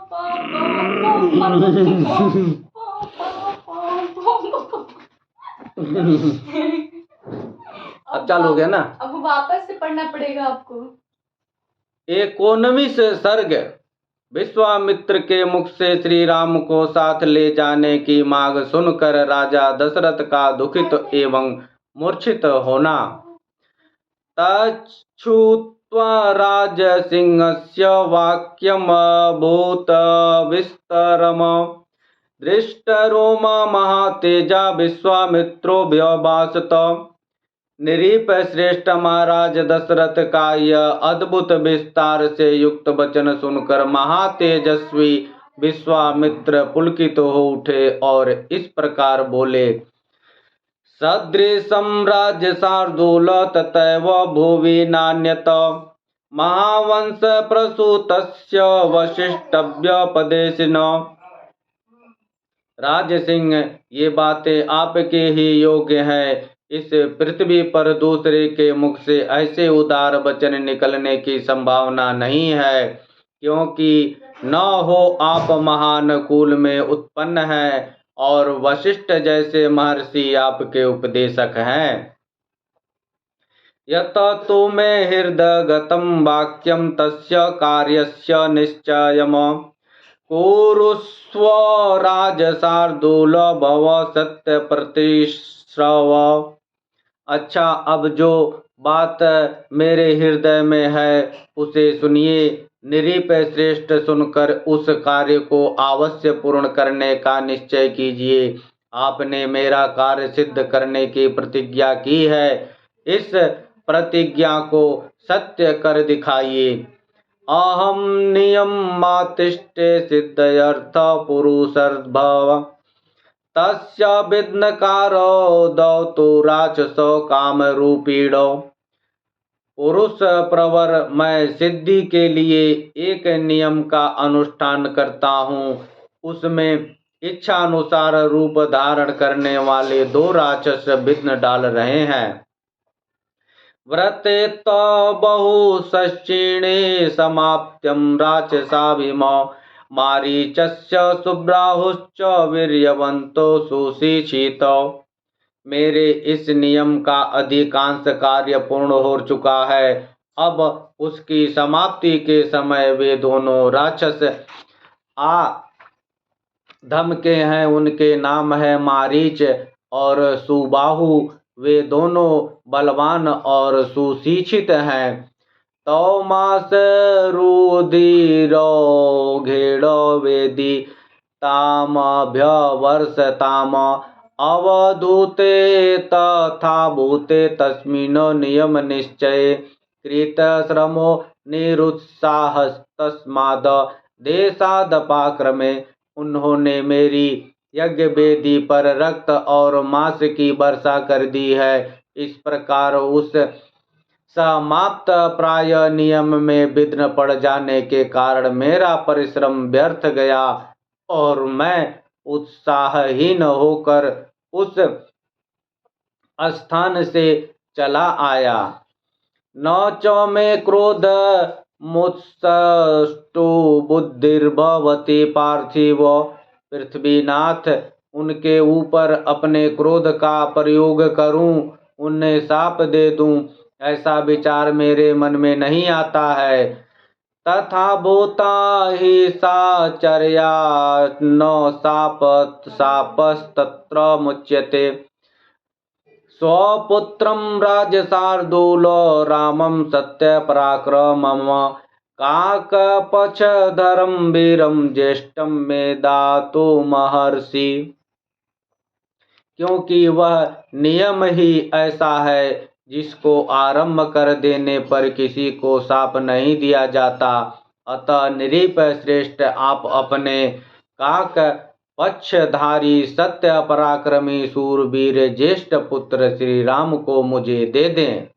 अब चालू हो गया ना। अब वापस से पढ़ना पड़ेगा आपको। 19 सर्ग। विश्वामित्र के मुख से श्री राम को साथ ले जाने की मांग सुनकर राजा दशरथ का दुखित एवं मूर्छित होना। तच्छ्रुत्वा राजसिंहस्य वाक्यमभूत् विस्तरम्। दृष्टरोमा महातेजा विश्वामित्रो व्यभाषत। नृप श्रेष्ठ महाराज दशरथ का यह अद्भुत विस्तार से युक्त वचन सुनकर महातेजस्वी विश्वामित्र पुलकित हो उठे और इस प्रकार बोले। सदृशं राज्य शार्दूल तथैव भुवि नान्यत। महावंश प्रसूतस्य वसिष्ठव्यपदेशिन। राज सिंह, ये बातें आपके ही योग्य हैं। इस पृथ्वी पर दूसरे के मुख से ऐसे उदार वचन निकलने की संभावना नहीं है, क्योंकि न हो आप महान कुल में उत्पन्न हैं और वशिष्ठ जैसे महर्षि आपके उपदेशक हैं। यत तो में हृदय गतम वाक्यम तस्य कार्यस्य निश्चयम्। कुरुस्व राजशार्दूल भव सत्य प्रतिश्रव। अच्छा, अब जो बात मेरे हृदय में है उसे सुनिए। नृप श्रेष्ठ, सुनकर उस कार्य को अवश्य पूर्ण करने का निश्चय कीजिए। आपने मेरा कार्य सिद्ध करने की प्रतिज्ञा की है, इस प्रतिज्ञा को सत्य कर दिखाइए। अहम नियमातिष्ठे सिद्धयर्थ पुरुषर्भव। तस्य विघ्नकारो दौतु राक्षसो कामरूपीणो। पुरुष प्रवर, मैं सिद्धि के लिए एक नियम का अनुष्ठान करता हूँ। उसमें इच्छा अनुसार रूप धारण करने वाले 2 राक्षस विघ्न डाल रहे हैं। व्रते तो बहु सक्षिणे समाप्त्यम राक्षसाभिमो। मारीचस्य सुब्राहुश्च वीर्यवंतो सुशिक्षितो। मेरे इस नियम का अधिकांश कार्य पूर्ण हो चुका है। अब उसकी समाप्ति के समय वे दोनों राक्षस आ धमके हैं। उनके नाम है मारीच और सुबाहु। वे दोनों बलवान और सुशिक्षित हैं। तो मास रुधिरो घेड़ो वेदी तामभ्यवर्षताम। अवधूते तथा भूते तस्मिन् नियम निश्चये। कृत श्रमो निरुत्साहस्तस्माद् देशादपाक्रमे। उन्होंने मेरी यज्ञ वेदी पर रक्त और मांस की वर्षा कर दी है। इस प्रकार उस समाप्त प्राय नियम में विघ्न पड़ जाने के कारण मेरा परिश्रम व्यर्थ गया और मैं उत्साहहीन होकर उस स्थान से चला आया। न च मे क्रोध मुत्सष्टो बुद्धिर्भवति पार्थिव। पृथ्वीनाथ, उनके ऊपर अपने क्रोध का प्रयोग करूं, उन्हें शाप दे दूं, ऐसा विचार मेरे मन में नहीं आता है। तथा भूता हि साचर्या न शापस्तत्र मुच्यते। स्वपुत्रं राजशार्दूलो रामं सत्यपराक्रमम्। काकपक्षधरं वीरं ज्येष्ठं मे दातुमहर्षि। क्योंकि वह नियम ही ऐसा है जिसको आरंभ कर देने पर किसी को शाप नहीं दिया जाता। अतः नृप श्रेष्ठ, आप अपने काक पक्षधारी सत्य पराक्रमी सूरवीर ज्येष्ठ पुत्र श्री राम को मुझे दे दें।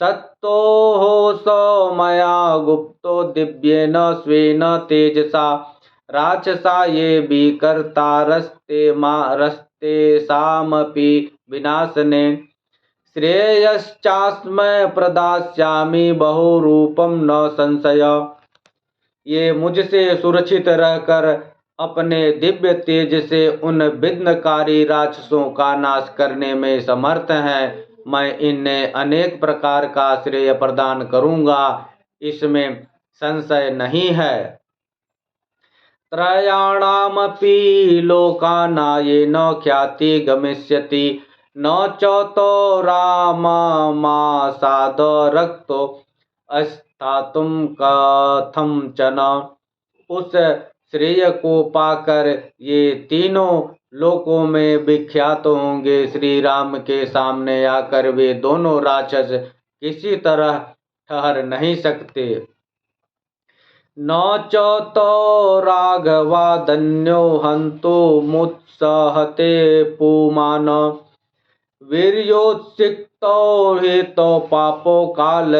सत्तो हो सो मया गुप्तो दिव्येन स्वेन तेजसा। राक्षसा ये भी कर्ता रस्ते सामपि विनाशने। श्रेयश्चास्मै प्रदास्यामि बहुरूपं न संशय। ये मुझसे सुरक्षित रहकर अपने दिव्य तेज से उन विघ्नकारी राक्षसों का नाश करने में समर्थ हैं। मैं इन्हें अनेक प्रकार का श्रेय प्रदान करूंगा, इसमें संशय नहीं है। त्रयाणामपि लोकानायेन ख्याति गमिष्यति, न च तो राममासाद रक्तो अस्थातुं कथंचन। उस श्रेय को पाकर ये तीनों लोकों में विख्यात होंगे। श्री राम के सामने आकर वे दोनों राक्षस किसी तरह ठहर नहीं सकते। न च तो राघवादन्यो हंतो मुत्सहते पुमान, वीर्योत्सिक्तो हेतो पापो काल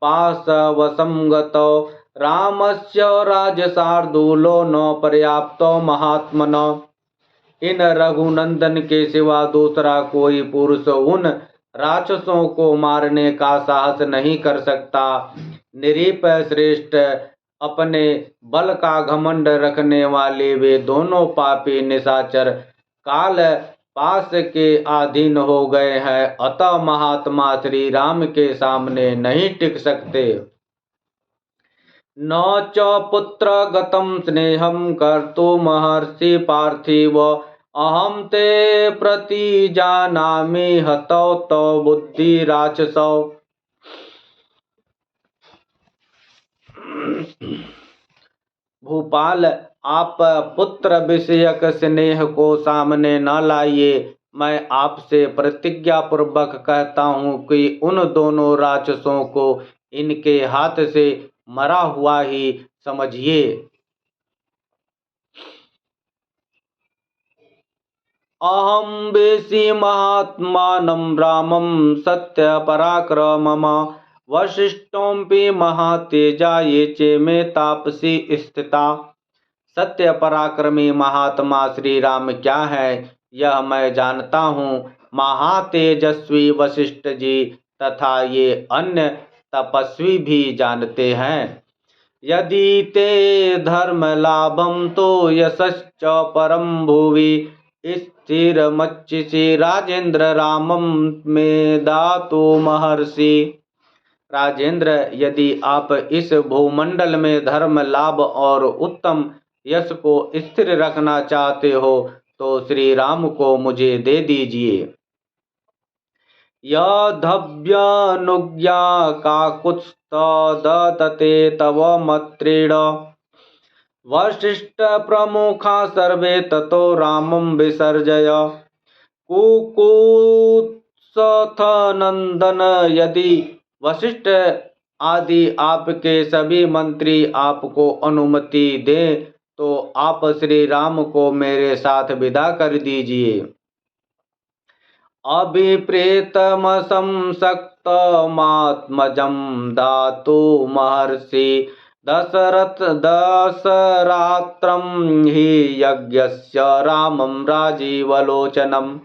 पाशवशं गतो, रामस्य राजशार्दूलो न पर्याप्तो महात्मन। इन रघुनंदन के सिवा दूसरा कोई पुरुष उन राक्षसों को मारने का साहस नहीं कर सकता। निरीपय श्रेष्ठ, अपने बल का घमंड रखने वाले वे दोनों पापी निशाचर काल पास के अधीन हो गए हैं, अतः महात्मा श्री राम के सामने नहीं टिक सकते। न च पुत्र गतं स्नेहं कर्तुमर्हसि पार्थिव, अहं ते प्रतिजानामि हतौ तव बुद्धि राक्षसौ। भूपाल, आप पुत्र विषयक स्नेह को सामने न लाइए। मैं आपसे प्रतिज्ञा पूर्वक कहता हूँ कि उन दोनों राक्षसों को इनके हाथ से मरा हुआ ही समझिए। अहं वेशी महात्मानं रामं सत्य पराक्रमम, वसिष्ठोऽपि महातेजा ये चे में तापसी स्थिता। सत्य पराक्रमी महात्मा श्री राम क्या है यह मैं जानता हूँ। महातेजस्वी वशिष्ठ जी तथा ये अन्य तपस्वी भी जानते हैं। यदि ते धर्म लाभम तो यशश्च परम भुवि, स्थिरमच्चिषि राजेंद्र रामम में दातु महर्षि। राजेंद्र, यदि आप इस भूमंडल में धर्म लाभ और उत्तम यश को स्थिर रखना चाहते हो तो श्री राम को मुझे दे दीजिए। यद्भ्यनुज्ञा काकुत्स्थदते तव मत्रेण, वसिष्ठ प्रमुखा सर्वे ततो रामं विसर्जय। कुकुत्सथ नंदन, यदि वशिष्ठ आदि आपके सभी मंत्री आपको अनुमति दें तो आप श्री राम को मेरे साथ विदा कर दीजिए। अभिप्रेतम संसक्तमात्मजं दातु महर्षि, दशरात्रं हि यज्ञस्य रामं राजीवलोचनम।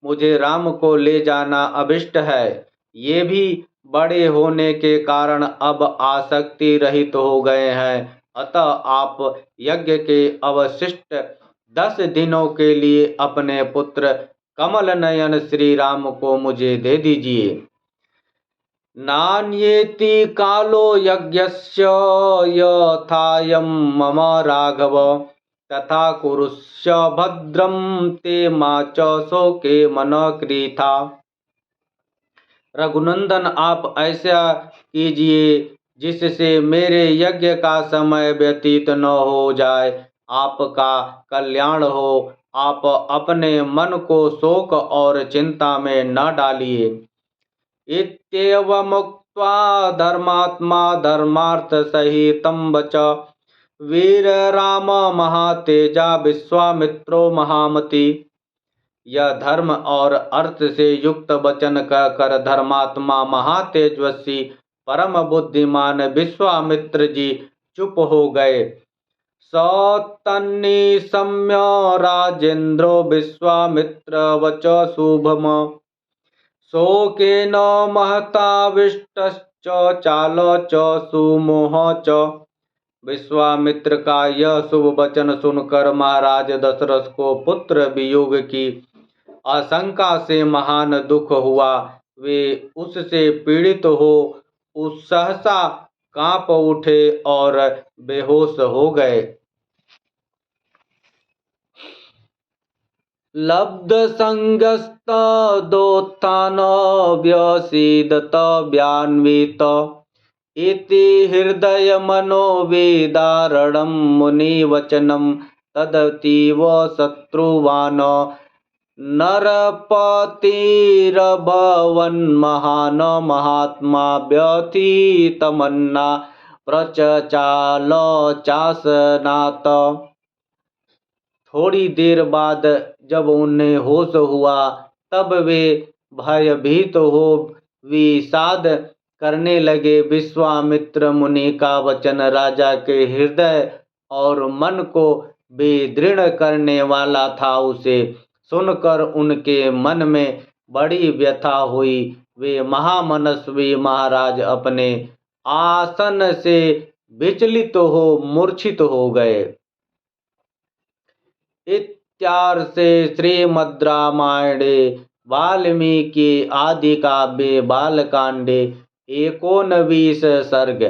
मुझे राम को ले जाना अभिष्ट है। ये भी बड़े होने के कारण अब आसक्ति रहित हो गए हैं, अतः आप यज्ञ के अवशिष्ट 10 दिनों के लिए अपने पुत्र कमल नयन श्री राम को मुझे दे दीजिए। नान्येति कालो यज्ञस्य यथायं मम राघव, तथा कुरुष्य भद्रं ते मा च शोके मन कृथा। रघुनंदन, आप ऐसा कीजिए जिससे मेरे यज्ञ का समय व्यतीत न हो जाए, आपका कल्याण हो। आप अपने मन को शोक और चिंता में न डालिए। इत्येवमुक्त्वा धर्मात्मा धर्मार्थ सहितं वच, वीर राम महातेजा विश्वामित्रो महामति। यह धर्म और अर्थ से युक्त वचन कहकर धर्मात्मा महातेजस्वी परम बुद्धिमान विश्वामित्र जी चुप हो गए। सौतन्निशम्य राजेन्द्रो विश्वामित्र वच शुभम, शोकेन महताविष्टश्च चाल च सुमोह च, विश्वामित्र का यह शुभ वचन सुनकर महाराज दशरथ को पुत्र वियोग की आशंका से महान दुख हुआ। वे उससे पीड़ित हो उस सहसा कांप उठे और बेहोश हो गए। लब्ध संगस्त दोत्थान व्यसीदत व्यान्वित इति हृदय मनोवेदारणं मुनिवचनं तदतीव शत्रुवान् नरपतिरभवन् महात्मा व्यथितमन्ना प्रचचाल चासनात्। थोड़ी देर बाद जब उन्हें होश हुआ तब वे भयभीत हो विषाद करने लगे। विश्वामित्र मुनि का वचन राजा के हृदय और मन को विदीर्ण करने वाला था। उसे सुनकर उनके मन में बड़ी व्यथा हुई। वे महामनस्वी महाराज अपने आसन से विचलित हो मूर्छित हो गए। इत्यार्षे श्रीमद् रामायणे वाल्मीकि आदि काव्ये बालकांडे 19 सर्ग।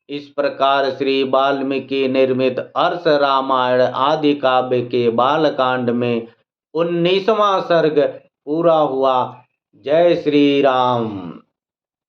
इस प्रकार श्री वाल्मीकि निर्मित अर्ष रामायण आदि काव्य के बालकांड में 19वां सर्ग पूरा हुआ। जय श्री राम।